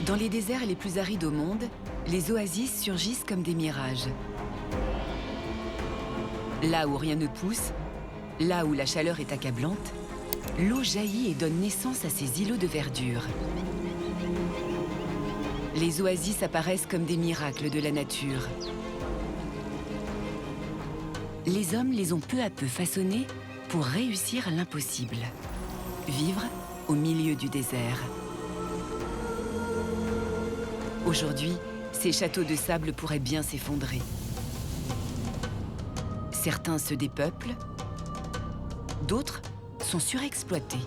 Dans les déserts les plus arides au monde, les oasis surgissent comme des mirages. Là où rien ne pousse, là où la chaleur est accablante, l'eau jaillit et donne naissance à ces îlots de verdure. Les oasis apparaissent comme des miracles de la nature. Les hommes les ont peu à peu façonnés pour réussir l'impossible. Vivre au milieu du désert. Aujourd'hui, ces châteaux de sable pourraient bien s'effondrer. Certains se dépeuplent, d'autres sont surexploités.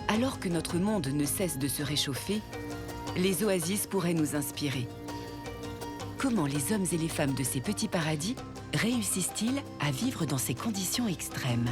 Alors que notre monde ne cesse de se réchauffer, les oasis pourraient nous inspirer. Comment les hommes et les femmes de ces petits paradis réussissent-ils à vivre dans ces conditions extrêmes ?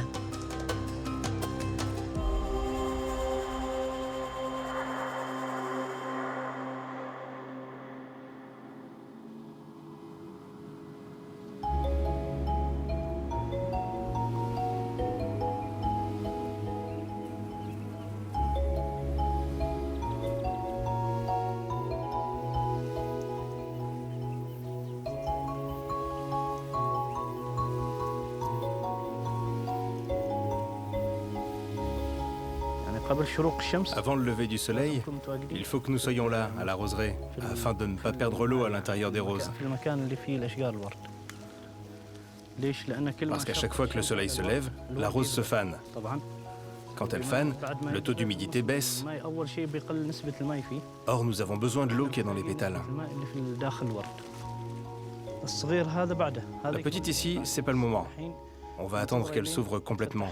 Avant le lever du soleil, il faut que nous soyons là, à la roseraie, afin de ne pas perdre l'eau à l'intérieur des roses. Parce qu'à chaque fois que le soleil se lève, la rose se fane. Quand elle fane, le taux d'humidité baisse. Or, nous avons besoin de l'eau qui est dans les pétales. La petite ici, c'est pas le moment. On va attendre qu'elle s'ouvre complètement.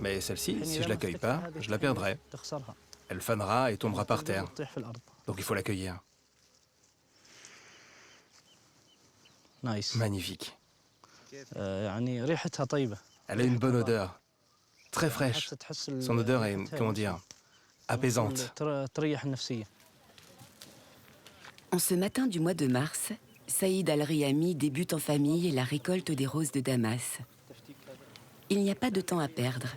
Mais celle-ci, si je l'accueille pas, je la perdrai. Elle fanera et tombera par terre. Donc il faut l'accueillir. Magnifique. Elle a une bonne odeur, très fraîche. Son odeur est, comment dire, apaisante. En ce matin du mois de mars, Saïd Al-Rihami débute en famille la récolte des roses de Damas. Il n'y a pas de temps à perdre.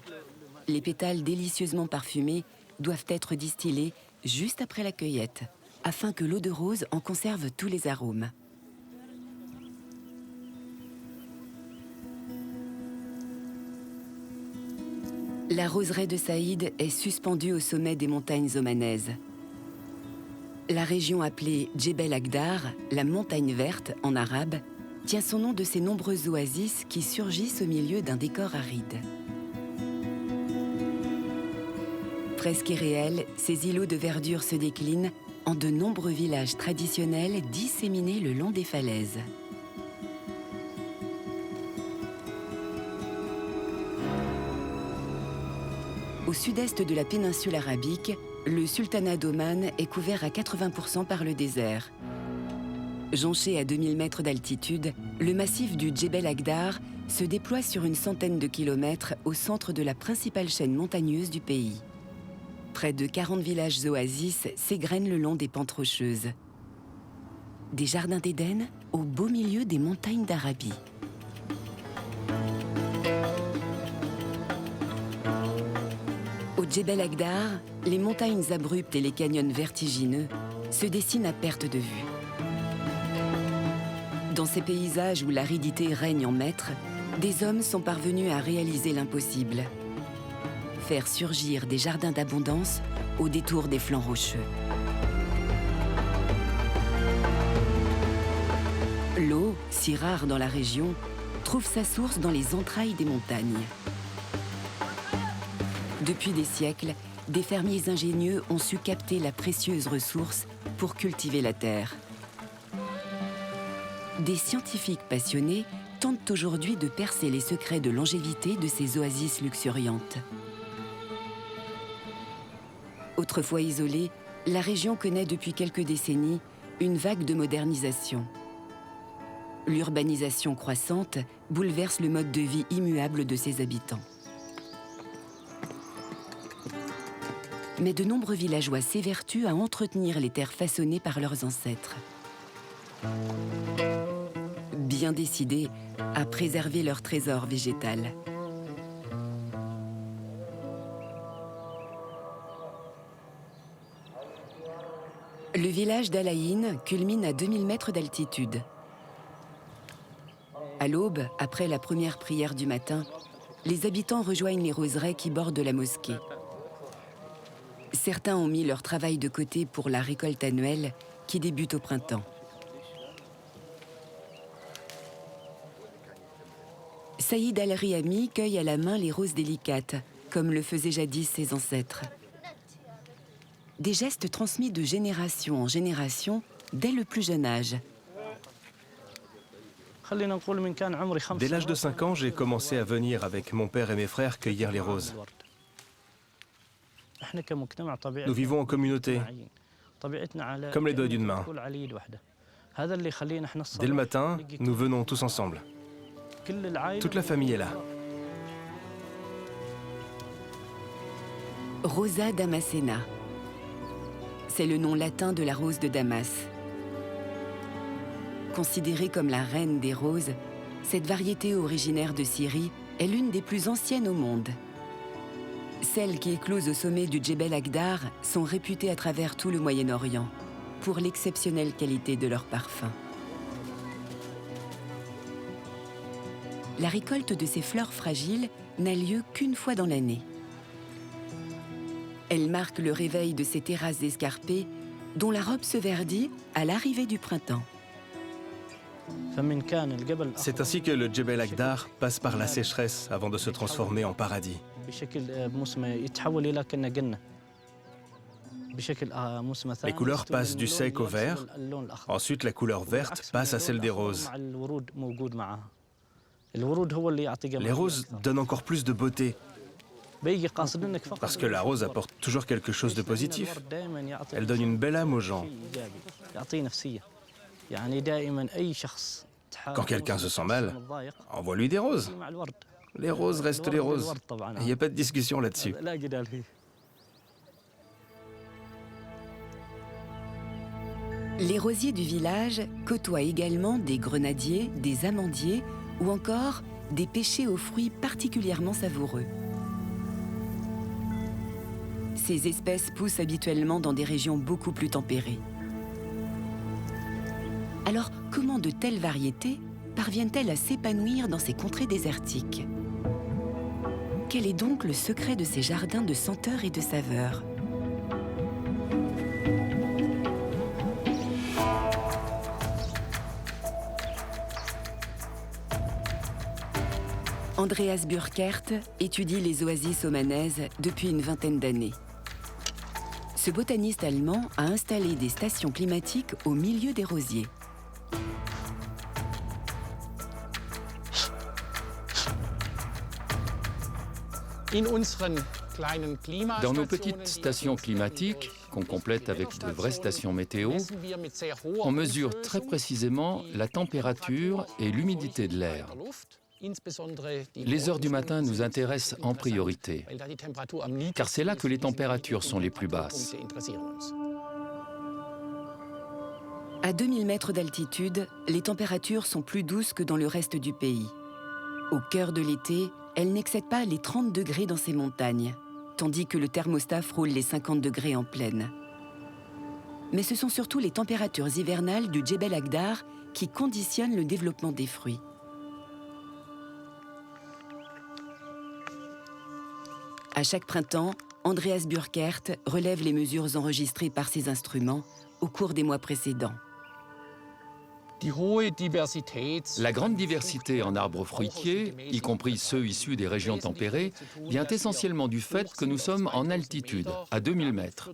Les pétales délicieusement parfumés doivent être distillés juste après la cueillette, afin que l'eau de rose en conserve tous les arômes. La roseraie de Saïd est suspendue au sommet des montagnes omanaises. La région appelée Djebel Akdar, la montagne verte en arabe, tient son nom de ces nombreuses oasis qui surgissent au milieu d'un décor aride. Presque irréels, ces îlots de verdure se déclinent en de nombreux villages traditionnels disséminés le long des falaises. Au sud-est de la péninsule arabique, le sultanat d'Oman est couvert à 80% par le désert. Jonché à 2000 mètres d'altitude, le massif du Djebel Akdar se déploie sur une centaine de kilomètres au centre de la principale chaîne montagneuse du pays. Près de 40 villages oasis s'égrènent le long des pentes rocheuses. Des jardins d'Éden au beau milieu des montagnes d'Arabie. Au Djebel Akdar, les montagnes abruptes et les canyons vertigineux se dessinent à perte de vue. Dans ces paysages où l'aridité règne en maître, des hommes sont parvenus à réaliser l'impossible. Faire surgir des jardins d'abondance au détour des flancs rocheux. L'eau, si rare dans la région, trouve sa source dans les entrailles des montagnes. Depuis des siècles, des fermiers ingénieux ont su capter la précieuse ressource pour cultiver la terre. Des scientifiques passionnés tentent aujourd'hui de percer les secrets de longévité de ces oasis luxuriantes. Autrefois isolée, la région connaît depuis quelques décennies une vague de modernisation. L'urbanisation croissante bouleverse le mode de vie immuable de ses habitants. Mais de nombreux villageois s'évertuent à entretenir les terres façonnées par leurs ancêtres. Bien décidés à préserver leur trésor végétal. village d'Alaïn culmine à 2000 mètres d'altitude. À l'aube, après la première prière du matin, les habitants rejoignent les roseraies qui bordent la mosquée. Certains ont mis leur travail de côté pour la récolte annuelle qui débute au printemps. Saïd Al-Rihami cueille à la main les roses délicates, comme le faisaient jadis ses ancêtres. Des gestes transmis de génération en génération dès le plus jeune âge. Dès l'âge de 5 ans, j'ai commencé à venir avec mon père et mes frères cueillir les roses. Nous vivons en communauté, comme les doigts d'une main. Dès le matin, nous venons tous ensemble. Toute la famille est là. Rosa damascena. C'est le nom latin de la rose de Damas. Considérée comme la reine des roses, cette variété originaire de Syrie est l'une des plus anciennes au monde. Celles qui éclosent au sommet du Djebel Akdar sont réputées à travers tout le Moyen-Orient pour l'exceptionnelle qualité de leur parfum. La récolte de ces fleurs fragiles n'a lieu qu'une fois dans l'année. Elle marque le réveil de ces terrasses escarpées dont la robe se verdit à l'arrivée du printemps. C'est ainsi que le Djebel Akdar passe par la sécheresse avant de se transformer en paradis. Les couleurs passent du sec au vert. Ensuite, la couleur verte passe à celle des roses. Les roses donnent encore plus de beauté, parce que la rose apporte toujours quelque chose de positif. Elle donne une belle âme aux gens. Quand quelqu'un se sent mal, envoie-lui des roses. Les roses restent les roses. Il n'y a pas de discussion là-dessus. Les rosiers du village côtoient également des grenadiers, des amandiers ou encore des pêchers aux fruits particulièrement savoureux. Ces espèces poussent habituellement dans des régions beaucoup plus tempérées. Alors, comment de telles variétés parviennent-elles à s'épanouir dans ces contrées désertiques? Quel est donc le secret de ces jardins de senteurs et de saveurs? Andreas Burkert étudie les oasis omanaises depuis une vingtaine d'années. Ce botaniste allemand a installé des stations climatiques au milieu des rosiers. Dans nos petites stations climatiques, qu'on complète avec de vraies stations météo, on mesure très précisément la température et l'humidité de l'air. Les heures du matin nous intéressent en priorité, car c'est là que les températures sont les plus basses. À 2000 mètres d'altitude, les températures sont plus douces que dans le reste du pays. Au cœur de l'été, elles n'excèdent pas les 30 degrés dans ces montagnes, tandis que le thermostat frôle les 50 degrés en plaine. Mais ce sont surtout les températures hivernales du Djebel Akdar qui conditionnent le développement des fruits. À chaque printemps, Andreas Burkert relève les mesures enregistrées par ses instruments au cours des mois précédents. La grande diversité en arbres fruitiers, y compris ceux issus des régions tempérées, vient essentiellement du fait que nous sommes en altitude, à 2000 mètres,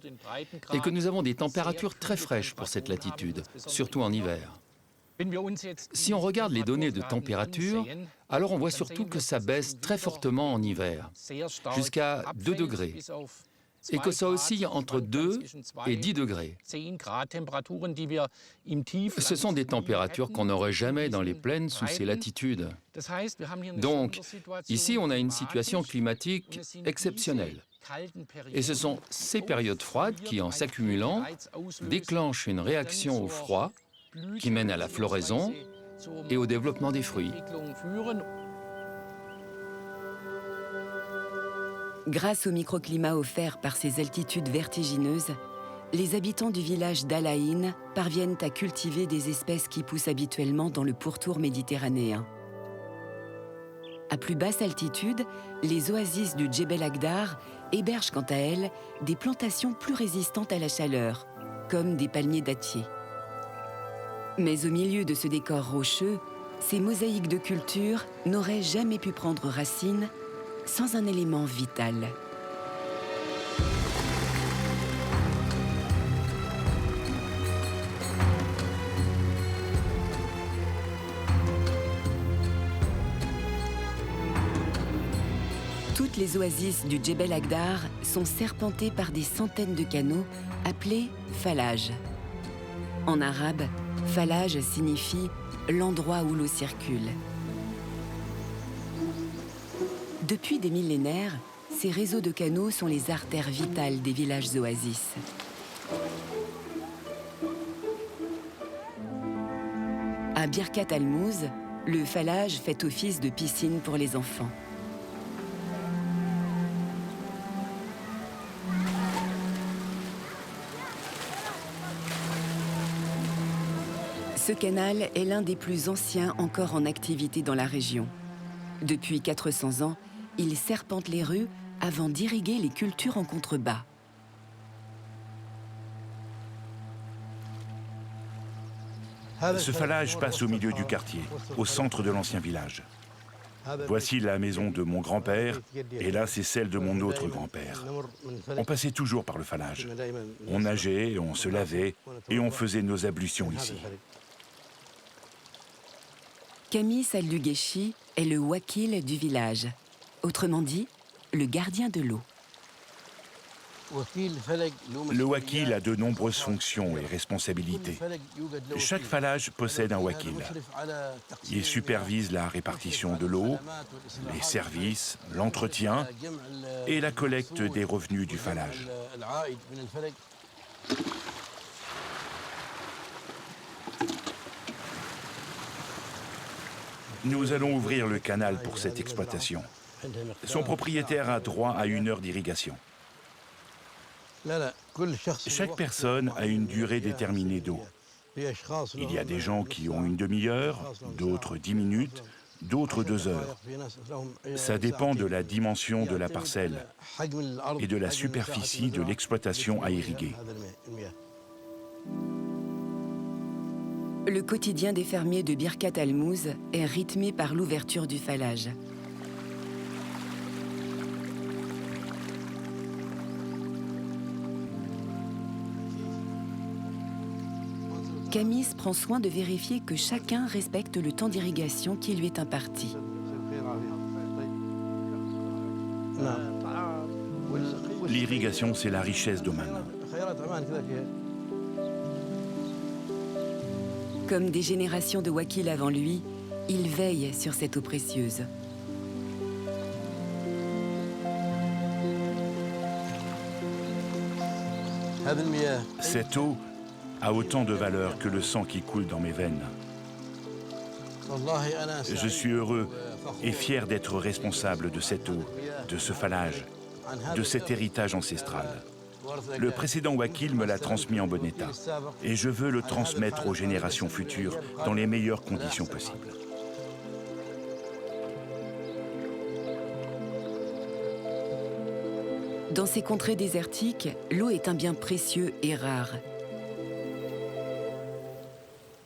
et que nous avons des températures très fraîches pour cette latitude, surtout en hiver. Si on regarde les données de température, alors on voit surtout que ça baisse très fortement en hiver, jusqu'à 2 degrés, et que ça oscille entre 2 et 10 degrés. Ce sont des températures qu'on n'aurait jamais dans les plaines sous ces latitudes. Donc, ici, on a une situation climatique exceptionnelle. Et ce sont ces périodes froides qui, en s'accumulant, déclenchent une réaction au froid qui mène à la floraison et au développement des fruits. Grâce au microclimat offert par ces altitudes vertigineuses, les habitants du village d'Al-Ain parviennent à cultiver des espèces qui poussent habituellement dans le pourtour méditerranéen. À plus basse altitude, les oasis du Djebel Akdar hébergent quant à elles des plantations plus résistantes à la chaleur, comme des palmiers dattiers. Mais au milieu de ce décor rocheux, ces mosaïques de culture n'auraient jamais pu prendre racine sans un élément vital. Toutes les oasis du Djebel Akdar sont serpentées par des centaines de canaux appelés falages. En arabe, falage signifie l'endroit où l'eau circule. Depuis des millénaires, ces réseaux de canaux sont les artères vitales des villages oasis. À Birkat al-Mouz, le falage fait office de piscine pour les enfants. Ce canal est l'un des plus anciens encore en activité dans la région. Depuis 400 ans, il serpente les rues avant d'irriguer les cultures en contrebas. Ce falage passe au milieu du quartier, au centre de l'ancien village. Voici la maison de mon grand-père, et là c'est celle de mon autre grand-père. On passait toujours par le falage. On nageait, on se lavait, et on faisait nos ablutions ici. Kamis al-Lugeshi est le wakil du village, autrement dit, le gardien de l'eau. Le wakil a de nombreuses fonctions et responsabilités. Chaque falage possède un wakil. Il supervise la répartition de l'eau, les services, l'entretien et la collecte des revenus du falage. Nous allons ouvrir le canal pour cette exploitation. Son propriétaire a droit à 1 heure d'irrigation. Chaque personne a une durée déterminée d'eau. Il y a des gens qui ont une demi-heure, d'autres 10 minutes, d'autres 2 heures. Ça dépend de la dimension de la parcelle et de la superficie de l'exploitation à irriguer. Le quotidien des fermiers de Birkat al-Mouz est rythmé par l'ouverture du falage. Kamis prend soin de vérifier que chacun respecte le temps d'irrigation qui lui est imparti. L'irrigation, c'est la richesse d'Oman. Comme des générations de wakils avant lui, il veille sur cette eau précieuse. Cette eau a autant de valeur que le sang qui coule dans mes veines. Je suis heureux et fier d'être responsable de cette eau, de ce falage, de cet héritage ancestral. Le précédent wakil me l'a transmis en bon état et je veux le transmettre aux générations futures dans les meilleures conditions possibles. Dans ces contrées désertiques, l'eau est un bien précieux et rare.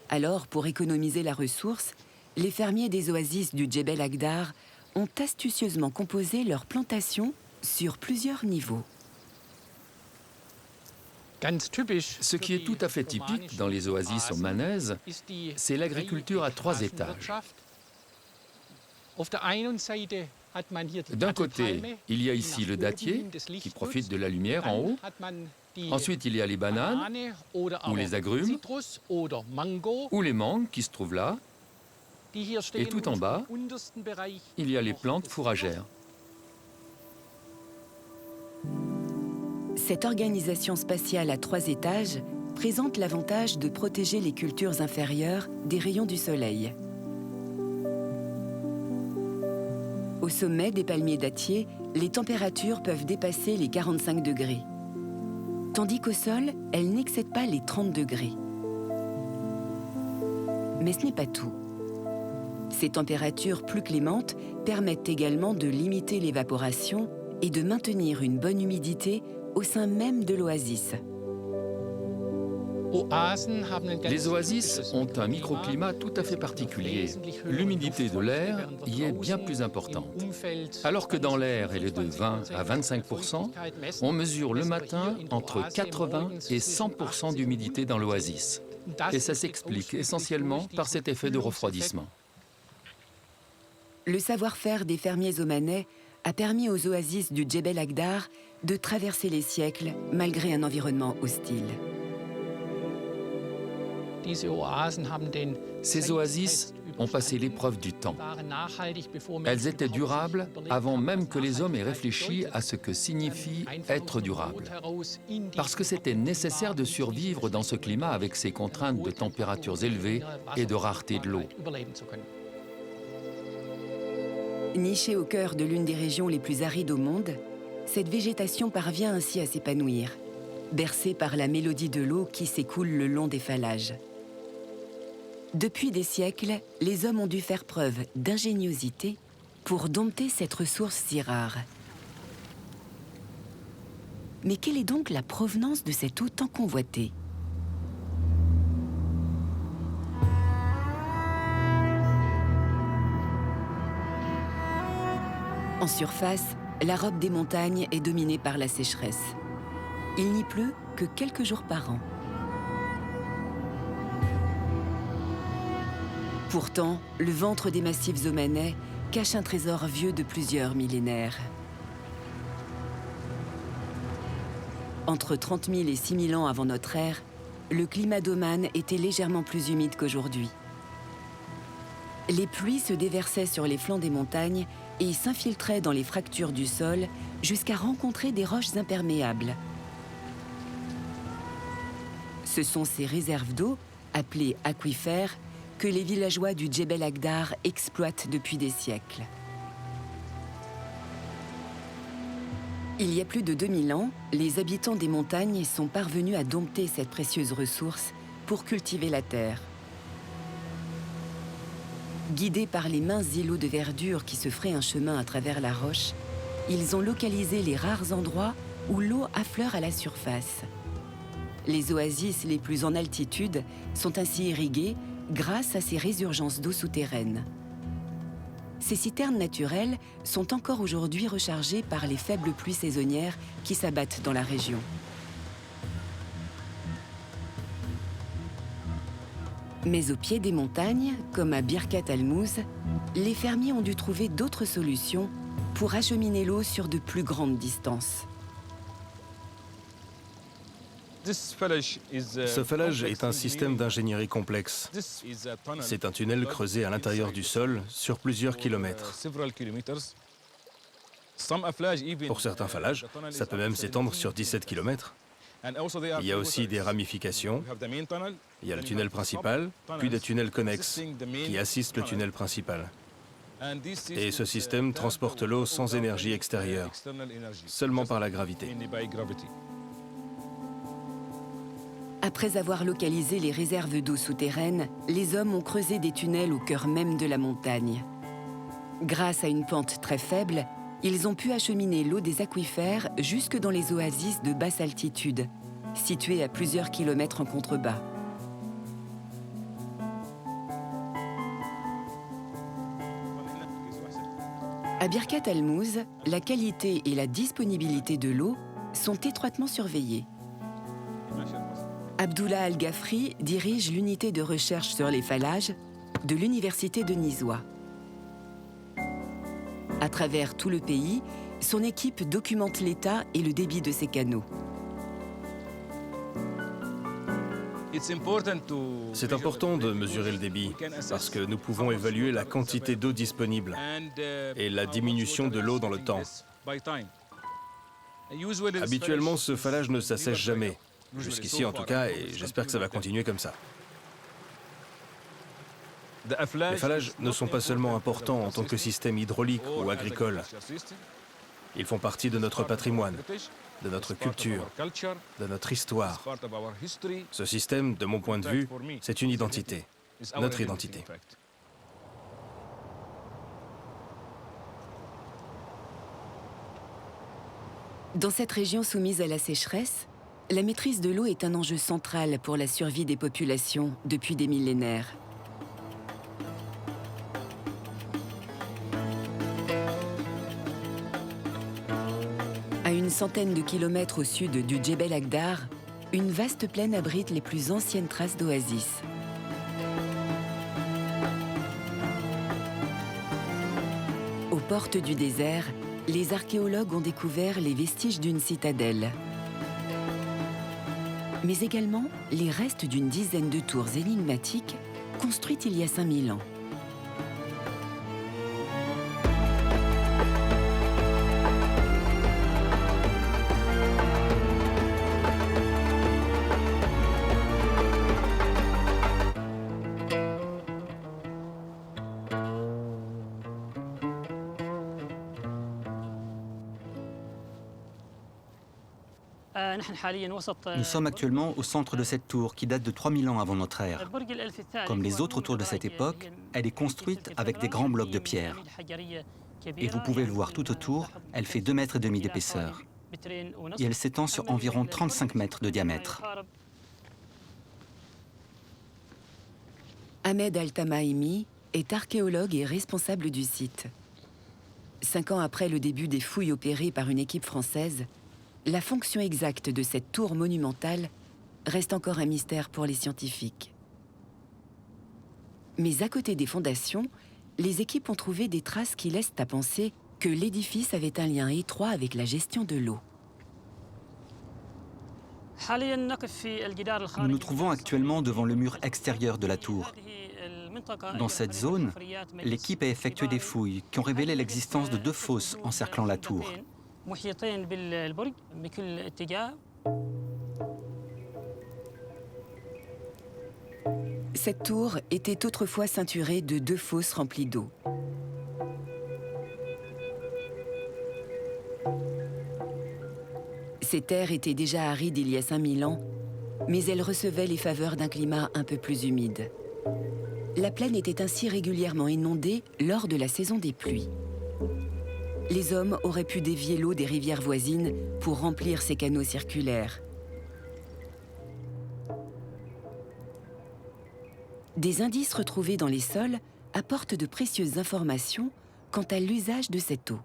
Alors, pour économiser la ressource, les fermiers des oasis du Djebel Akdar ont astucieusement composé leurs plantations sur plusieurs niveaux. Ce qui est tout à fait typique dans les oasis omanaises, c'est l'agriculture à 3 étages. D'un côté, il y a ici le dattier, qui profite de la lumière en haut. Ensuite, il y a les bananes, ou les agrumes, ou les mangues qui se trouvent là. Et tout en bas, il y a les plantes fourragères. Cette organisation spatiale à 3 étages présente l'avantage de protéger les cultures inférieures des rayons du soleil. Au sommet des palmiers dattiers, les températures peuvent dépasser les 45 degrés. tandis qu'au sol, elle n'excède pas les 30 degrés. Mais ce n'est pas tout. Ces températures plus clémentes permettent également de limiter l'évaporation et de maintenir une bonne humidité au sein même de l'oasis. Les oasis ont un microclimat tout à fait particulier. L'humidité de l'air y est bien plus importante. Alors que dans l'air, elle est de 20 à 25%, on mesure le matin entre 80 et 100% d'humidité dans l'oasis. Et ça s'explique essentiellement par cet effet de refroidissement. Le savoir-faire des fermiers omanais a permis aux oasis du Djebel Akdar de traverser les siècles malgré un environnement hostile. Ces oasis ont passé l'épreuve du temps. Elles étaient durables avant même que les hommes aient réfléchi à ce que signifie être durable. Parce que c'était nécessaire de survivre dans ce climat avec ses contraintes de températures élevées et de rareté de l'eau. Nichée au cœur de l'une des régions les plus arides au monde, cette végétation parvient ainsi à s'épanouir, bercée par la mélodie de l'eau qui s'écoule le long des phallages. Depuis des siècles, les hommes ont dû faire preuve d'ingéniosité pour dompter cette ressource si rare. Mais quelle est donc la provenance de cette eau tant convoitée ? En surface, la robe des montagnes est dominée par la sécheresse. Il n'y pleut que quelques jours par an. Pourtant, le ventre des massifs omanais cache un trésor vieux de plusieurs millénaires. Entre 30 000 et 6 000 ans avant notre ère, le climat d'Oman était légèrement plus humide qu'aujourd'hui. Les pluies se déversaient sur les flancs des montagnes et s'infiltraient dans les fractures du sol jusqu'à rencontrer des roches imperméables. Ce sont ces réserves d'eau, appelées aquifères, que les villageois du Djebel Akdar exploitent depuis des siècles. Il y a plus de 2000 ans, les habitants des montagnes sont parvenus à dompter cette précieuse ressource pour cultiver la terre. Guidés par les minces îlots de verdure qui se fraient un chemin à travers la roche, ils ont localisé les rares endroits où l'eau affleure à la surface. Les oasis les plus en altitude sont ainsi irriguées grâce à ces résurgences d'eau souterraines. Ces citernes naturelles sont encore aujourd'hui rechargées par les faibles pluies saisonnières qui s'abattent dans la région. Mais au pied des montagnes, comme à Birkat al-Mouz, les fermiers ont dû trouver d'autres solutions pour acheminer l'eau sur de plus grandes distances. Ce phallage est un système d'ingénierie complexe. C'est un tunnel creusé à l'intérieur du sol sur plusieurs kilomètres. Pour certains phallages, ça peut même s'étendre sur 17 kilomètres. Il y a aussi des ramifications. Il y a le tunnel principal, puis des tunnels connexes qui assistent le tunnel principal. Et ce système transporte l'eau sans énergie extérieure, seulement par la gravité. Après avoir localisé les réserves d'eau souterraines, les hommes ont creusé des tunnels au cœur même de la montagne. Grâce à une pente très faible, ils ont pu acheminer l'eau des aquifères jusque dans les oasis de basse altitude, situées à plusieurs kilomètres en contrebas. À Birkat al-Mouz, la qualité et la disponibilité de l'eau sont étroitement surveillées. Abdullah Al-Ghafri dirige l'unité de recherche sur les phallages de l'université de Nizwa. À travers tout le pays, son équipe documente l'état et le débit de ses canaux. C'est important de mesurer le débit parce que nous pouvons évaluer la quantité d'eau disponible et la diminution de l'eau dans le temps. Habituellement, ce phallage ne s'assèche jamais. Jusqu'ici en tout cas, et j'espère que ça va continuer comme ça. Les phallages ne sont pas seulement importants en tant que système hydraulique ou agricole. Ils font partie de notre patrimoine, de notre culture, de notre histoire. Ce système, de mon point de vue, c'est une identité, notre identité. Dans cette région soumise à la sécheresse, la maîtrise de l'eau est un enjeu central pour la survie des populations depuis des millénaires. À une centaine de kilomètres au sud du Djebel Akdar, une vaste plaine abrite les plus anciennes traces d'oasis. Aux portes du désert, les archéologues ont découvert les vestiges d'une citadelle, mais également les restes d'une dizaine de tours énigmatiques construites il y a 5000 ans. Nous sommes actuellement au centre de cette tour qui date de 3000 ans avant notre ère. Comme les autres tours de cette époque, elle est construite avec des grands blocs de pierre. Et vous pouvez le voir tout autour, elle fait 2,5 mètres d'épaisseur. Et elle s'étend sur environ 35 mètres de diamètre. Ahmed Al-Tamaimi est archéologue et responsable du site. 5 ans après le début des fouilles opérées par une équipe française, la fonction exacte de cette tour monumentale reste encore un mystère pour les scientifiques. Mais à côté des fondations, les équipes ont trouvé des traces qui laissent à penser que l'édifice avait un lien étroit avec la gestion de l'eau. Nous nous trouvons actuellement devant le mur extérieur de la tour. Dans cette zone, l'équipe a effectué des fouilles qui ont révélé l'existence de 2 fosses encerclant la tour. Cette tour était autrefois ceinturée de 2 fosses remplies d'eau. Ces terres étaient déjà arides il y a 5000 ans, mais elles recevaient les faveurs d'un climat un peu plus humide. La plaine était ainsi régulièrement inondée lors de la saison des pluies. Les hommes auraient pu dévier l'eau des rivières voisines pour remplir ces canaux circulaires. Des indices retrouvés dans les sols apportent de précieuses informations quant à l'usage de cette eau.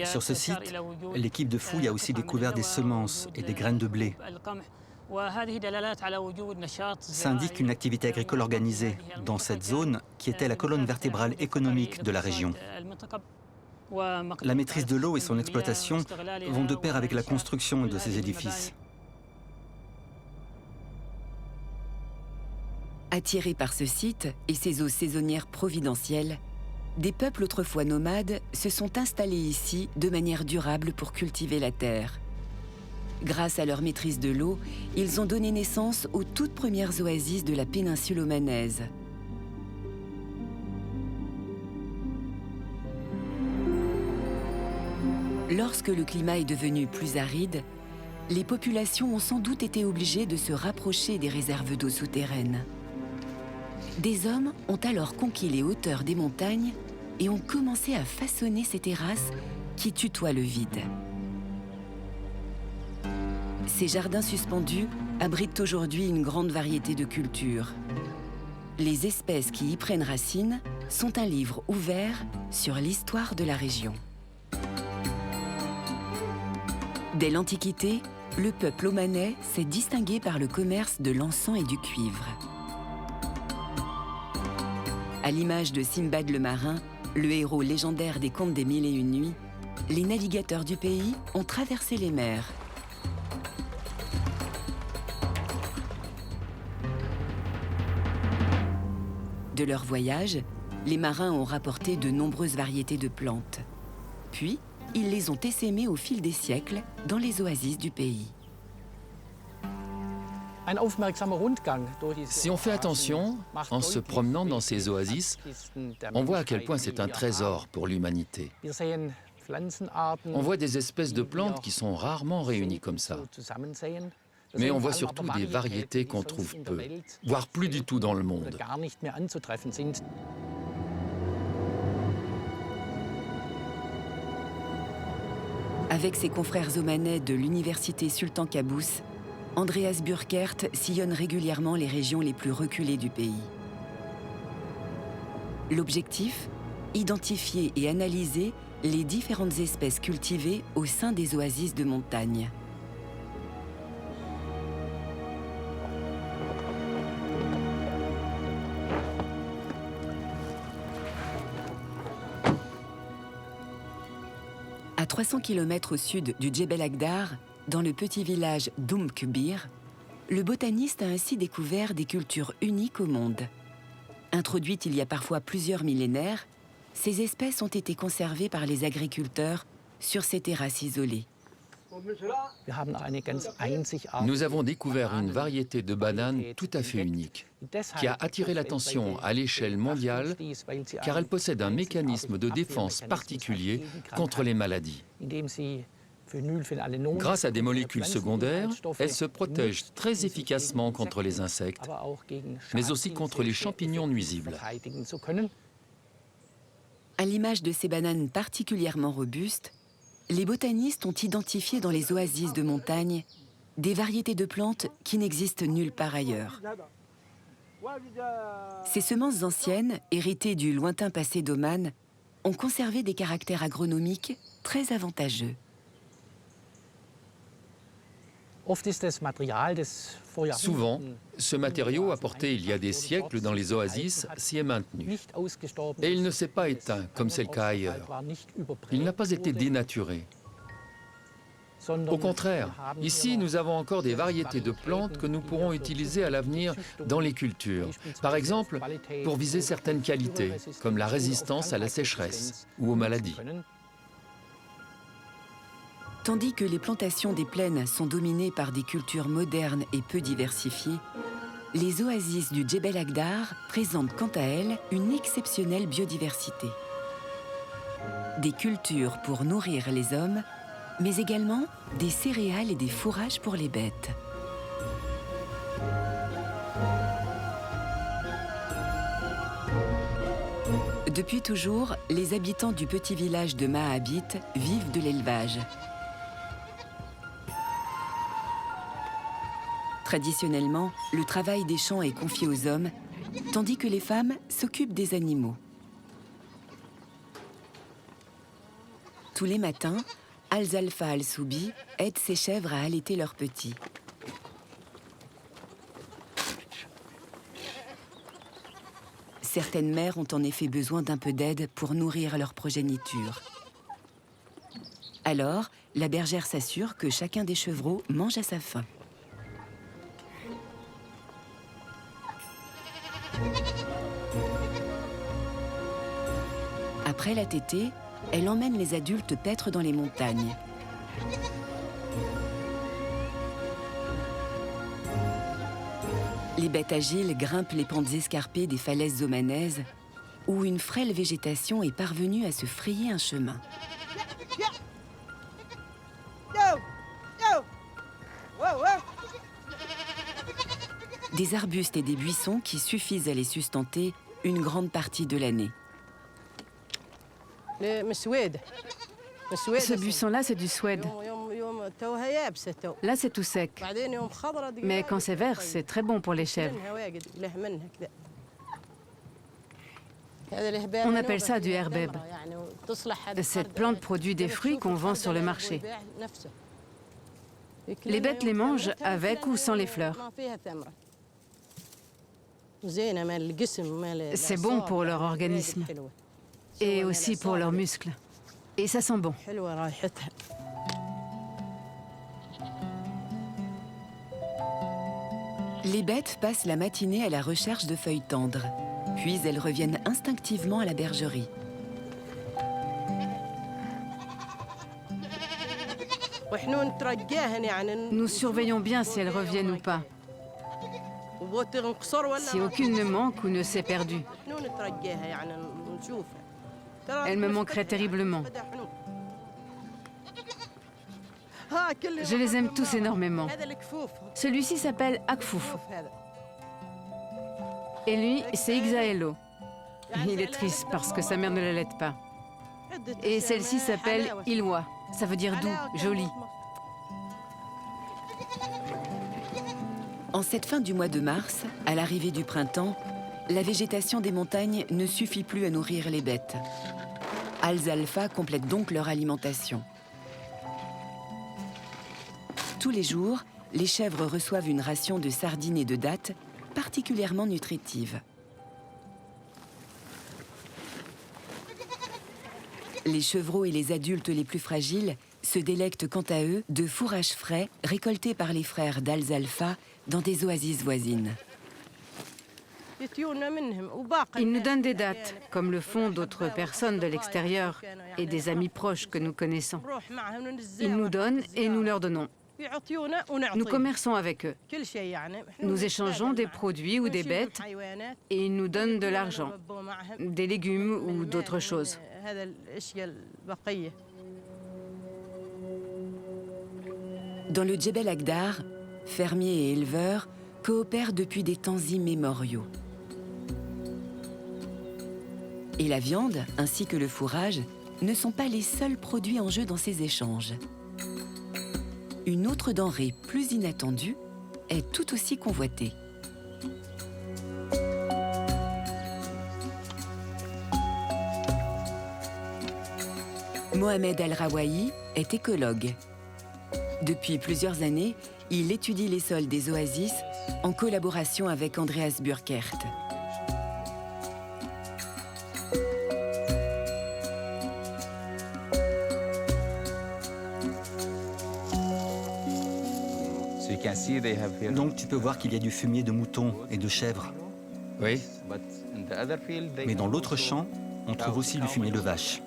Sur ce site, l'équipe de fouilles a aussi découvert des semences et des graines de blé. Ça indique une activité agricole organisée dans cette zone qui était la colonne vertébrale économique de la région. La maîtrise de l'eau et son exploitation vont de pair avec la construction de ces édifices. Attirés par ce site et ses eaux saisonnières providentielles, des peuples autrefois nomades se sont installés ici de manière durable pour cultiver la terre. Grâce à leur maîtrise de l'eau, ils ont donné naissance aux toutes premières oasis de la péninsule omanaise. Lorsque le climat est devenu plus aride, les populations ont sans doute été obligées de se rapprocher des réserves d'eau souterraines. Des hommes ont alors conquis les hauteurs des montagnes et ont commencé à façonner ces terrasses qui tutoient le vide. Ces jardins suspendus abritent aujourd'hui une grande variété de cultures. Les espèces qui y prennent racine sont un livre ouvert sur l'histoire de la région. Dès l'Antiquité, le peuple omanais s'est distingué par le commerce de l'encens et du cuivre. À l'image de Simbad le marin, le héros légendaire des contes des Mille et une nuits, les navigateurs du pays ont traversé les mers. De leur voyage, les marins ont rapporté de nombreuses variétés de plantes. Puis, ils les ont essaimées au fil des siècles dans les oasis du pays. Si on fait attention, en se promenant dans ces oasis, on voit à quel point c'est un trésor pour l'humanité. On voit des espèces de plantes qui sont rarement réunies comme ça. Mais on voit surtout des variétés qu'on trouve peu, voire plus du tout dans le monde. Avec ses confrères omanais de l'université Sultan Qaboos, Andreas Burkert sillonne régulièrement les régions les plus reculées du pays. L'objectif ? Identifier et analyser les différentes espèces cultivées au sein des oasis de montagne. À 300 km au sud du Djebel Akdar, dans le petit village d'Oum Kbir, le botaniste a ainsi découvert des cultures uniques au monde. Introduites il y a parfois plusieurs millénaires, ces espèces ont été conservées par les agriculteurs sur ces terrasses isolées. Nous avons découvert une variété de bananes tout à fait unique, qui a attiré l'attention à l'échelle mondiale, car elle possède un mécanisme de défense particulier contre les maladies. Grâce à des molécules secondaires, elle se protège très efficacement contre les insectes, mais aussi contre les champignons nuisibles. À l'image de ces bananes particulièrement robustes, les botanistes ont identifié dans les oasis de montagne des variétés de plantes qui n'existent nulle part ailleurs. Ces semences anciennes, héritées du lointain passé d'Oman, ont conservé des caractères agronomiques très avantageux. Souvent, ce matériau apporté il y a des siècles dans les oasis s'y est maintenu. Et il ne s'est pas éteint, comme c'est le cas ailleurs. Il n'a pas été dénaturé. Au contraire, ici, nous avons encore des variétés de plantes que nous pourrons utiliser à l'avenir dans les cultures. Par exemple, pour viser certaines qualités, comme la résistance à la sécheresse ou aux maladies. Tandis que les plantations des plaines sont dominées par des cultures modernes et peu diversifiées, les oasis du Djebel Akdar présentent quant à elles une exceptionnelle biodiversité. Des cultures pour nourrir les hommes, mais également des céréales et des fourrages pour les bêtes. Depuis toujours, les habitants du petit village de Mahabit vivent de l'élevage. Traditionnellement, le travail des champs est confié aux hommes, tandis que les femmes s'occupent des animaux. Tous les matins, Al-Zalfa Al-Soubi aide ses chèvres à allaiter leurs petits. Certaines mères ont en effet besoin d'un peu d'aide pour nourrir leur progéniture. Alors, la bergère s'assure que chacun des chevreaux mange à sa faim. Après la tétée, elle emmène les adultes paître dans les montagnes. Les bêtes agiles grimpent les pentes escarpées des falaises omanaises, où une frêle végétation est parvenue à se frayer un chemin. Des arbustes et des buissons qui suffisent à les sustenter une grande partie de l'année. Ce buisson-là, c'est du suède. Là, c'est tout sec. Mais quand c'est vert, c'est très bon pour les chèvres. On appelle ça du herbeb. Cette plante produit des fruits qu'on vend sur le marché. Les bêtes les mangent avec ou sans les fleurs. C'est bon pour leur organisme et aussi pour leurs muscles. Et ça sent bon. Les bêtes passent la matinée à la recherche de feuilles tendres, puis elles reviennent instinctivement à la bergerie. Nous surveillons bien si elles reviennent ou pas. Si aucune ne manque ou ne s'est perdue. Elle me manquerait terriblement. Je les aime tous énormément. Celui-ci s'appelle Akfouf. Et lui, c'est Ixaelo. Il est triste parce que sa mère ne l'allaite pas. Et celle-ci s'appelle Ilwa. Ça veut dire doux, joli. En cette fin du mois de mars, à l'arrivée du printemps, la végétation des montagnes ne suffit plus à nourrir les bêtes. Alzalfa complète donc leur alimentation. Tous les jours, les chèvres reçoivent une ration de sardines et de dattes particulièrement nutritive. Les chevreaux et les adultes les plus fragiles se délectent quant à eux de fourrage frais récoltés par les frères d'Alzalfa dans des oasis voisines. Ils nous donnent des dattes, comme le font d'autres personnes de l'extérieur et des amis proches que nous connaissons. Ils nous donnent et nous leur donnons. Nous commerçons avec eux. Nous échangeons des produits ou des bêtes et ils nous donnent de l'argent, des légumes ou d'autres choses. Dans le Djebel Akdar, fermiers et éleveurs coopèrent depuis des temps immémoriaux. Et la viande, ainsi que le fourrage, ne sont pas les seuls produits en jeu dans ces échanges. Une autre denrée plus inattendue est tout aussi convoitée. Mohamed Al-Rawahi est écologue. Depuis plusieurs années, il étudie les sols des oasis en collaboration avec Andreas Burkert. Donc tu peux voir qu'il y a du fumier de moutons et de chèvres. Oui. Mais dans l'autre champ, on trouve aussi du fumier de vache.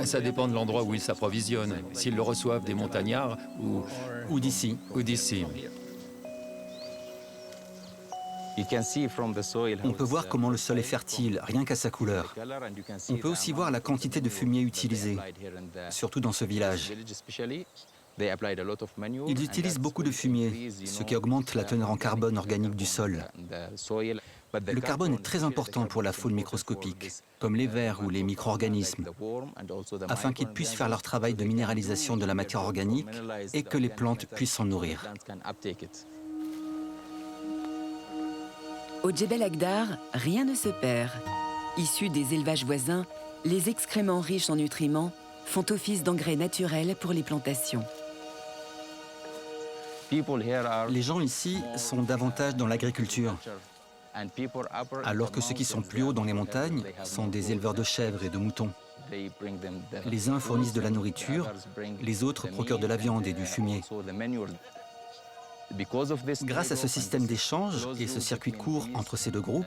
Ça dépend de l'endroit où ils s'approvisionnent. S'ils le reçoivent des montagnards Ou d'ici. ou d'ici. On peut voir comment le sol est fertile, rien qu'à sa couleur. On peut aussi voir la quantité de fumier utilisé, surtout dans ce village. Ils utilisent beaucoup de fumier, ce qui augmente la teneur en carbone organique du sol. Le carbone est très important pour la faune microscopique, comme les vers ou les micro-organismes, afin qu'ils puissent faire leur travail de minéralisation de la matière organique et que les plantes puissent s'en nourrir. Au Djebel Akdar, rien ne se perd. Issus des élevages voisins, les excréments riches en nutriments font office d'engrais naturels pour les plantations. Les gens ici sont davantage dans l'agriculture, alors que ceux qui sont plus haut dans les montagnes sont des éleveurs de chèvres et de moutons. Les uns fournissent de la nourriture, les autres procurent de la viande et du fumier. Grâce à ce système d'échange et ce circuit court entre ces deux groupes,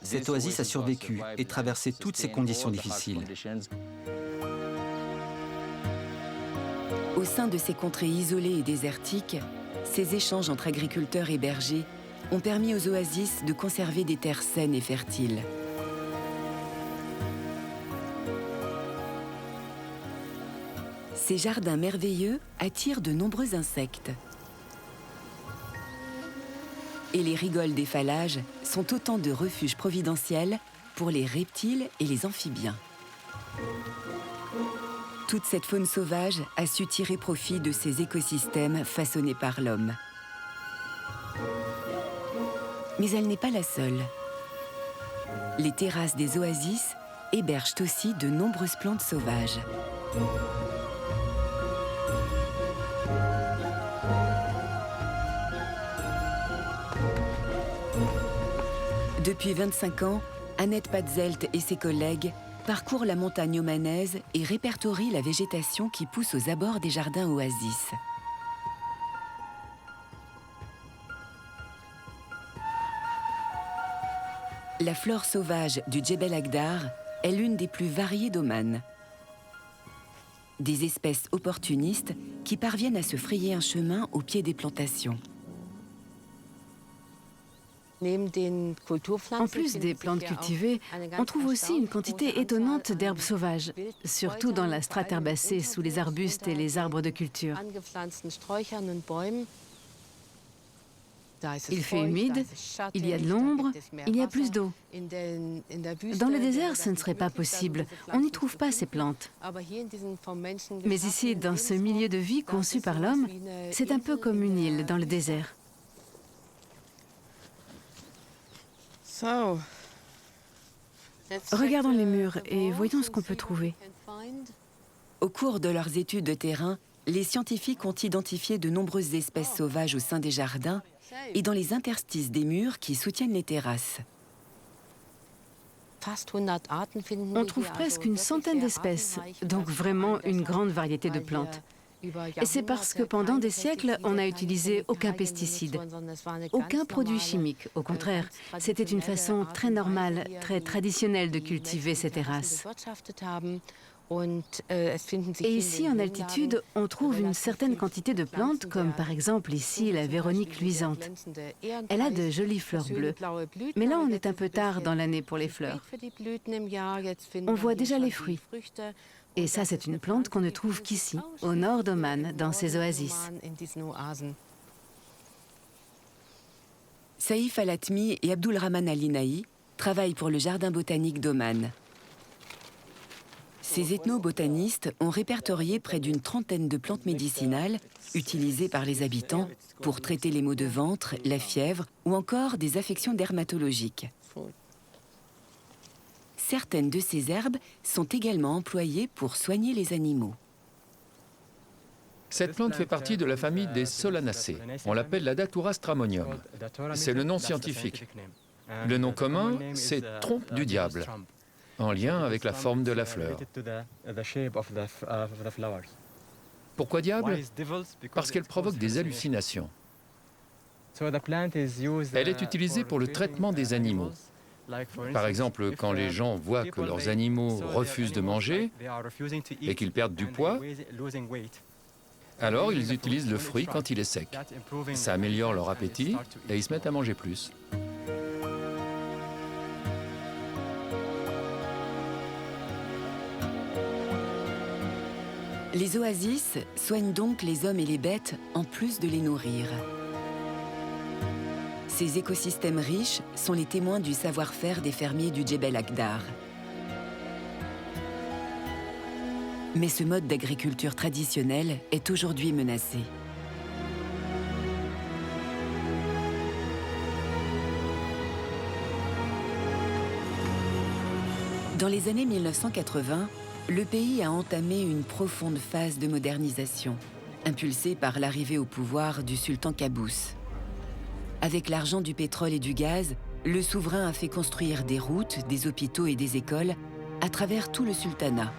cette oasis a survécu et traversé toutes ces conditions difficiles. Au sein de ces contrées isolées et désertiques, ces échanges entre agriculteurs et bergers ont permis aux oasis de conserver des terres saines et fertiles. Ces jardins merveilleux attirent de nombreux insectes. Et les rigoles des phallages sont autant de refuges providentiels pour les reptiles et les amphibiens. Toute cette faune sauvage a su tirer profit de ces écosystèmes façonnés par l'homme. Mais elle n'est pas la seule. Les terrasses des oasis hébergent aussi de nombreuses plantes sauvages. Depuis 25 ans, Annette Patzelt et ses collègues parcourent la montagne omanaise et répertorient la végétation qui pousse aux abords des jardins oasis. La flore sauvage du Djebel Akdar est l'une des plus variées d'Oman. Des espèces opportunistes qui parviennent à se frayer un chemin au pied des plantations. En plus des plantes cultivées, on trouve aussi une quantité étonnante d'herbes sauvages, surtout dans la strate herbacée sous les arbustes et les arbres de culture. Il fait humide, il y a de l'ombre, il y a plus d'eau. Dans le désert, ce ne serait pas possible. On n'y trouve pas ces plantes. Mais ici, dans ce milieu de vie conçu par l'homme, c'est un peu comme une île dans le désert. Regardons les murs et voyons ce qu'on peut trouver. Au cours de leurs études de terrain, les scientifiques ont identifié de nombreuses espèces sauvages au sein des jardins et dans les interstices des murs qui soutiennent les terrasses. On trouve presque une centaine d'espèces, donc vraiment une grande variété de plantes. Et c'est parce que pendant des siècles, on n'a utilisé aucun pesticide, aucun produit chimique. Au contraire, c'était une façon très normale, très traditionnelle de cultiver ces terrasses. Et ici, en altitude, on trouve une certaine quantité de plantes, comme par exemple ici la Véronique luisante. Elle a de jolies fleurs bleues. Mais là, on est un peu tard dans l'année pour les fleurs. On voit déjà les fruits. Et ça, c'est une plante qu'on ne trouve qu'ici, au nord d'Oman, dans ces oasis. Saïf Al-Atmi et Abdulrahman Al-Inaï travaillent pour le jardin botanique d'Oman. Ces ethnobotanistes ont répertorié près d'une trentaine de plantes médicinales utilisées par les habitants pour traiter les maux de ventre, la fièvre ou encore des affections dermatologiques. Certaines de ces herbes sont également employées pour soigner les animaux. Cette plante fait partie de la famille des Solanacées. On l'appelle la Datura stramonium. C'est le nom scientifique. Le nom commun, c'est trompe du diable, en lien avec la forme de la fleur. Pourquoi diable? Parce qu'elle provoque des hallucinations. Elle est utilisée pour le traitement des animaux. Par exemple, quand les gens voient que leurs animaux refusent de manger et qu'ils perdent du poids, alors ils utilisent le fruit quand il est sec. Ça améliore leur appétit et ils se mettent à manger plus. Les oasis soignent donc les hommes et les bêtes en plus de les nourrir. Ces écosystèmes riches sont les témoins du savoir-faire des fermiers du Djebel Akdar. Mais ce mode d'agriculture traditionnel est aujourd'hui menacé. Dans les années 1980, le pays a entamé une profonde phase de modernisation, impulsée par l'arrivée au pouvoir du sultan Qaboos. Avec l'argent du pétrole et du gaz, le souverain a fait construire des routes, des hôpitaux et des écoles à travers tout le sultanat.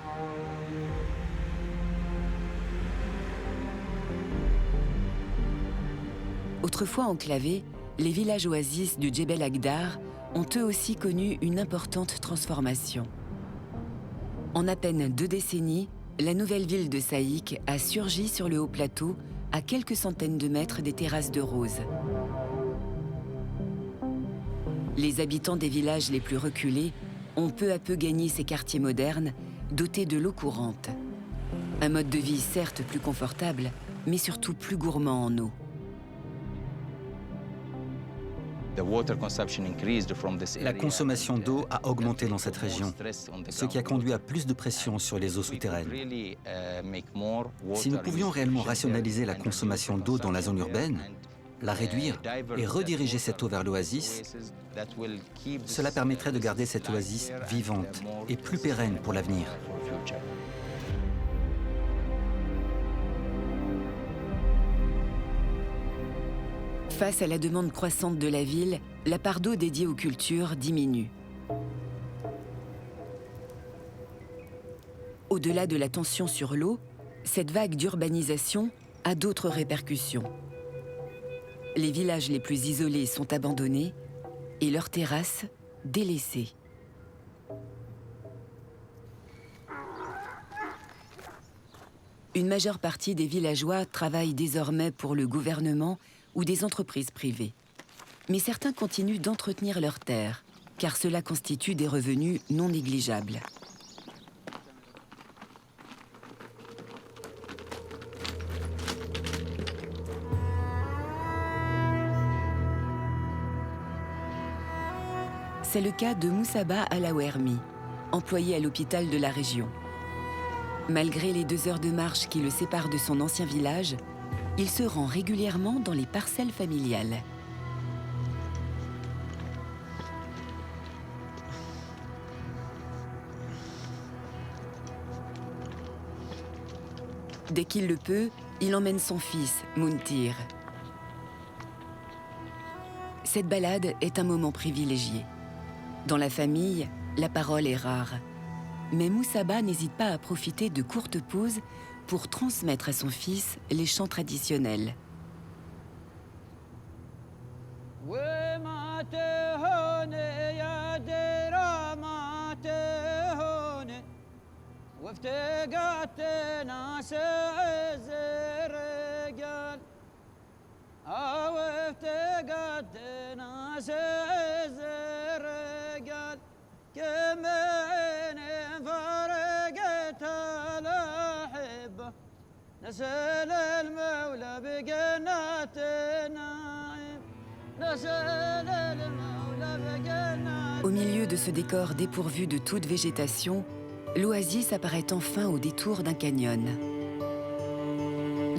Autrefois enclavés, les villages oasis du Djebel Akdar ont eux aussi connu une importante transformation. En à peine 2 décennies, la nouvelle ville de Saïk a surgi sur le haut plateau à quelques centaines de mètres des terrasses de roses. Les habitants des villages les plus reculés ont peu à peu gagné ces quartiers modernes, dotés de l'eau courante. Un mode de vie certes plus confortable, mais surtout plus gourmand en eau. La consommation d'eau a augmenté dans cette région, ce qui a conduit à plus de pression sur les eaux souterraines. Si nous pouvions réellement rationaliser la consommation d'eau dans la zone urbaine, la réduire et rediriger cette eau vers l'oasis, cela permettrait de garder cette oasis vivante et plus pérenne pour l'avenir. Face à la demande croissante de la ville, la part d'eau dédiée aux cultures diminue. Au-delà de la tension sur l'eau, cette vague d'urbanisation a d'autres répercussions. Les villages les plus isolés sont abandonnés et leurs terrasses délaissées. Une majeure partie des villageois travaillent désormais pour le gouvernement ou des entreprises privées. Mais certains continuent d'entretenir leurs terres, car cela constitue des revenus non négligeables. C'est le cas de Moussaba Alaouermi, employé à l'hôpital de la région. Malgré les 2 heures de marche qui le séparent de son ancien village, il se rend régulièrement dans les parcelles familiales. Dès qu'il le peut, il emmène son fils, Mountir. Cette balade est un moment privilégié. Dans la famille, la parole est rare. Mais Moussaba n'hésite pas à profiter de courtes pauses pour transmettre à son fils les chants traditionnels. Au milieu de ce décor dépourvu de toute végétation, l'oasis apparaît enfin au détour d'un canyon.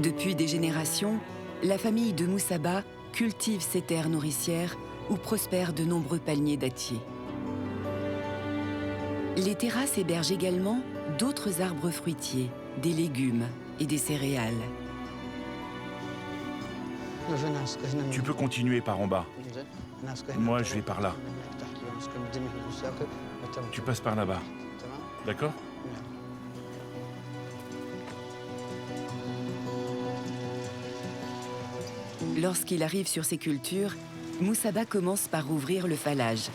Depuis des générations, la famille de Moussaba cultive ces terres nourricières où prospèrent de nombreux palmiers dattiers. Les terrasses hébergent également d'autres arbres fruitiers, des légumes et des céréales. Tu peux continuer par en bas. Moi, je vais par là. Tu passes par là-bas. D'accord ? Lorsqu'il arrive sur ces cultures, Moussaba commence par ouvrir le falage.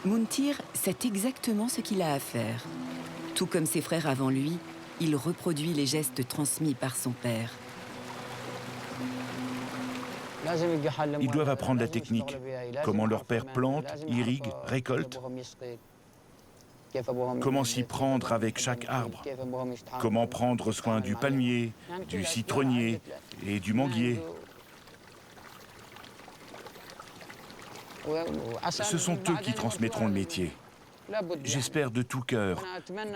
Mountir sait exactement ce qu'il a à faire. Tout comme ses frères avant lui, il reproduit les gestes transmis par son père. Ils doivent apprendre la technique, comment leur père plante, irrigue, récolte, comment s'y prendre avec chaque arbre, comment prendre soin du palmier, du citronnier et du manguier. Ce sont eux qui transmettront le métier. J'espère de tout cœur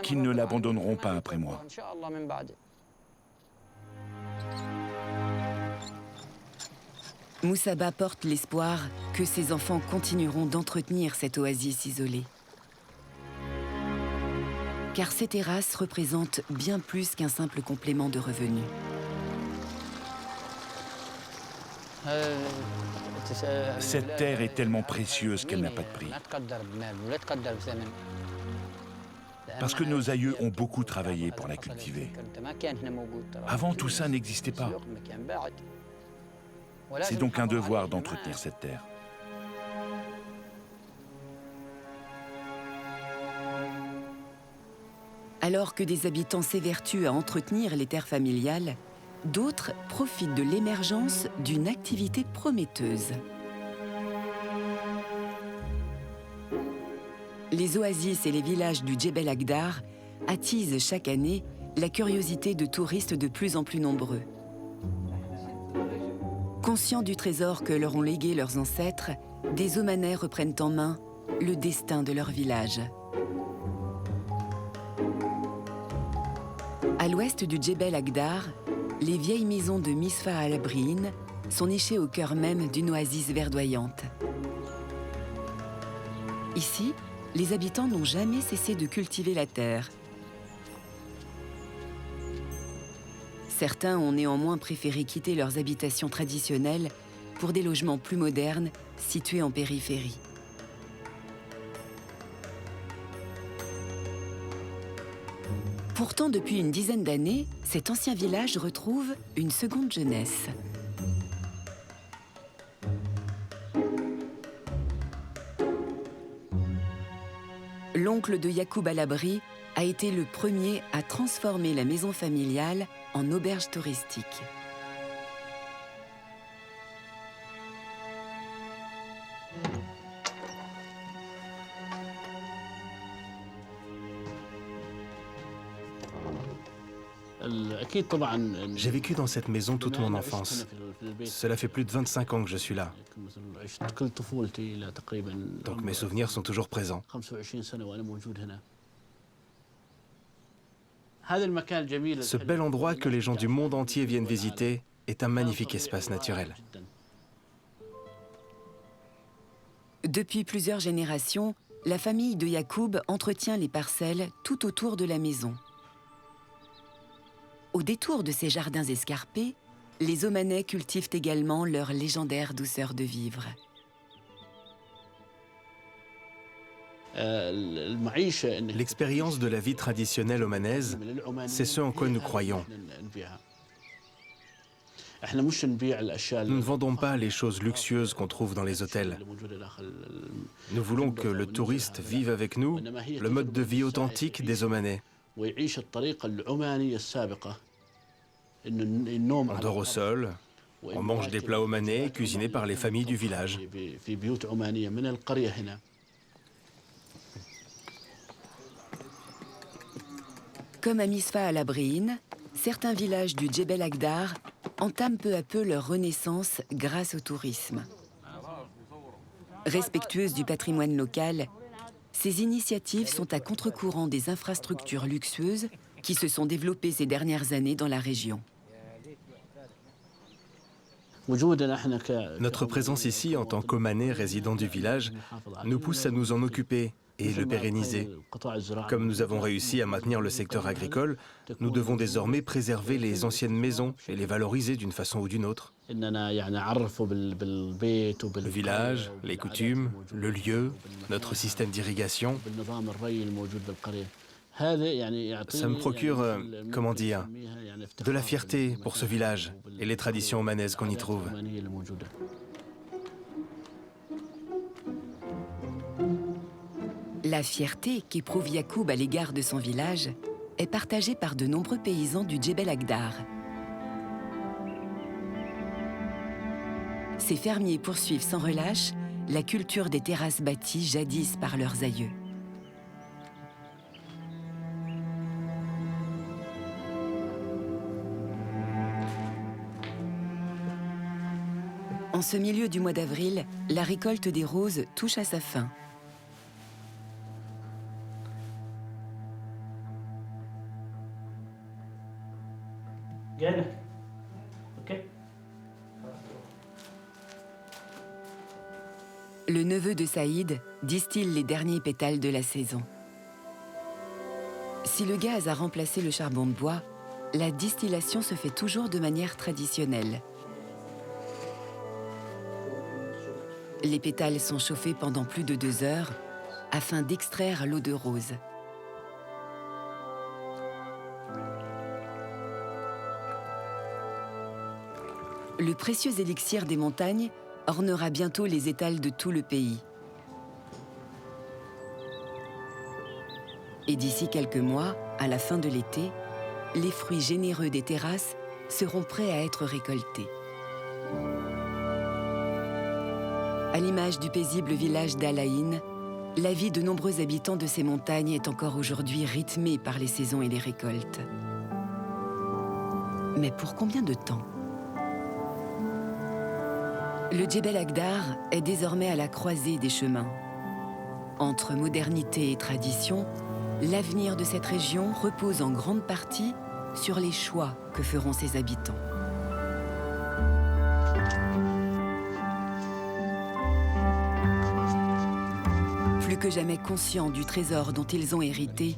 qu'ils ne l'abandonneront pas après moi. Moussaba porte l'espoir que ses enfants continueront d'entretenir cette oasis isolée. Car ces terrasses représentent bien plus qu'un simple complément de revenus. Cette terre est tellement précieuse qu'elle n'a pas de prix. Parce que nos aïeux ont beaucoup travaillé pour la cultiver. Avant, tout ça n'existait pas. C'est donc un devoir d'entretenir cette terre. Alors que des habitants s'évertuent à entretenir les terres familiales, d'autres profitent de l'émergence d'une activité prometteuse. Les oasis et les villages du Djebel Akdar attisent chaque année la curiosité de touristes de plus en plus nombreux. Conscients du trésor que leur ont légué leurs ancêtres, des Omanais reprennent en main le destin de leur village. À l'ouest du Djebel Akdar, les vieilles maisons de Misfa al-Abrine sont nichées au cœur même d'une oasis verdoyante. Ici, les habitants n'ont jamais cessé de cultiver la terre. Certains ont néanmoins préféré quitter leurs habitations traditionnelles pour des logements plus modernes situés en périphérie. Pourtant, depuis une dizaine d'années, cet ancien village retrouve une seconde jeunesse. L'oncle de Yacoub Alabri a été le premier à transformer la maison familiale en auberge touristique. J'ai vécu dans cette maison toute mon enfance. Cela fait plus de 25 ans que je suis là. Donc mes souvenirs sont toujours présents. Ce bel endroit que les gens du monde entier viennent visiter est un magnifique espace naturel. Depuis plusieurs générations, la famille de Yacoub entretient les parcelles tout autour de la maison. Au détour de ces jardins escarpés, les Omanais cultivent également leur légendaire douceur de vivre. L'expérience de la vie traditionnelle omanaise, c'est ce en quoi nous croyons. Nous ne vendons pas les choses luxueuses qu'on trouve dans les hôtels. Nous voulons que le touriste vive avec nous le mode de vie authentique des Omanais. On dort au sol, on mange des plats omanais cuisinés par les familles du village. Comme à Misfa al-Abrîn, certains villages du Djebel Akdar entament peu à peu leur renaissance grâce au tourisme. Respectueuses du patrimoine local, ces initiatives sont à contre-courant des infrastructures luxueuses qui se sont développées ces dernières années dans la région. Notre présence ici, en tant qu'Omanais résidents du village, nous pousse à nous en occuper et le pérenniser. Comme nous avons réussi à maintenir le secteur agricole, nous devons désormais préserver les anciennes maisons et les valoriser d'une façon ou d'une autre. Le village, les coutumes, le lieu, notre système d'irrigation. Ça me procure, comment dire, de la fierté pour ce village et les traditions omanaises qu'on y trouve. La fierté qu'éprouve Yacoub à l'égard de son village est partagée par de nombreux paysans du Djebel Akdar. Ces fermiers poursuivent sans relâche la culture des terrasses bâties jadis par leurs aïeux. En ce milieu du mois d'avril, la récolte des roses touche à sa fin. Le neveu de Saïd distille les derniers pétales de la saison. Si le gaz a remplacé le charbon de bois, la distillation se fait toujours de manière traditionnelle. Les pétales sont chauffés pendant plus de 2 heures afin d'extraire l'eau de rose. Le précieux élixir des montagnes ornera bientôt les étals de tout le pays. Et d'ici quelques mois, à la fin de l'été, les fruits généreux des terrasses seront prêts à être récoltés. À l'image du paisible village d'Al-Aïn, la vie de nombreux habitants de ces montagnes est encore aujourd'hui rythmée par les saisons et les récoltes. Mais pour combien de temps ? Le Djebel Akdar est désormais à la croisée des chemins. Entre modernité et tradition, l'avenir de cette région repose en grande partie sur les choix que feront ses habitants. Plus que jamais conscients du trésor dont ils ont hérité,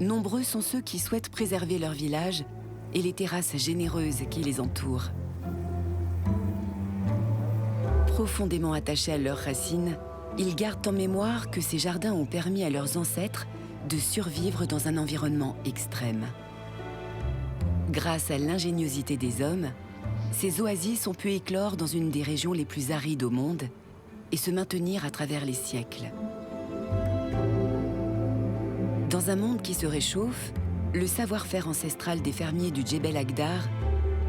nombreux sont ceux qui souhaitent préserver leur village et les terrasses généreuses qui les entourent. Profondément attachés à leurs racines, ils gardent en mémoire que ces jardins ont permis à leurs ancêtres de survivre dans un environnement extrême. Grâce à l'ingéniosité des hommes, ces oasis ont pu éclore dans une des régions les plus arides au monde et se maintenir à travers les siècles. Dans un monde qui se réchauffe, le savoir-faire ancestral des fermiers du Djebel Akdar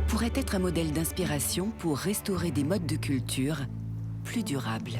pourrait être un modèle d'inspiration pour restaurer des modes de culture plus durables.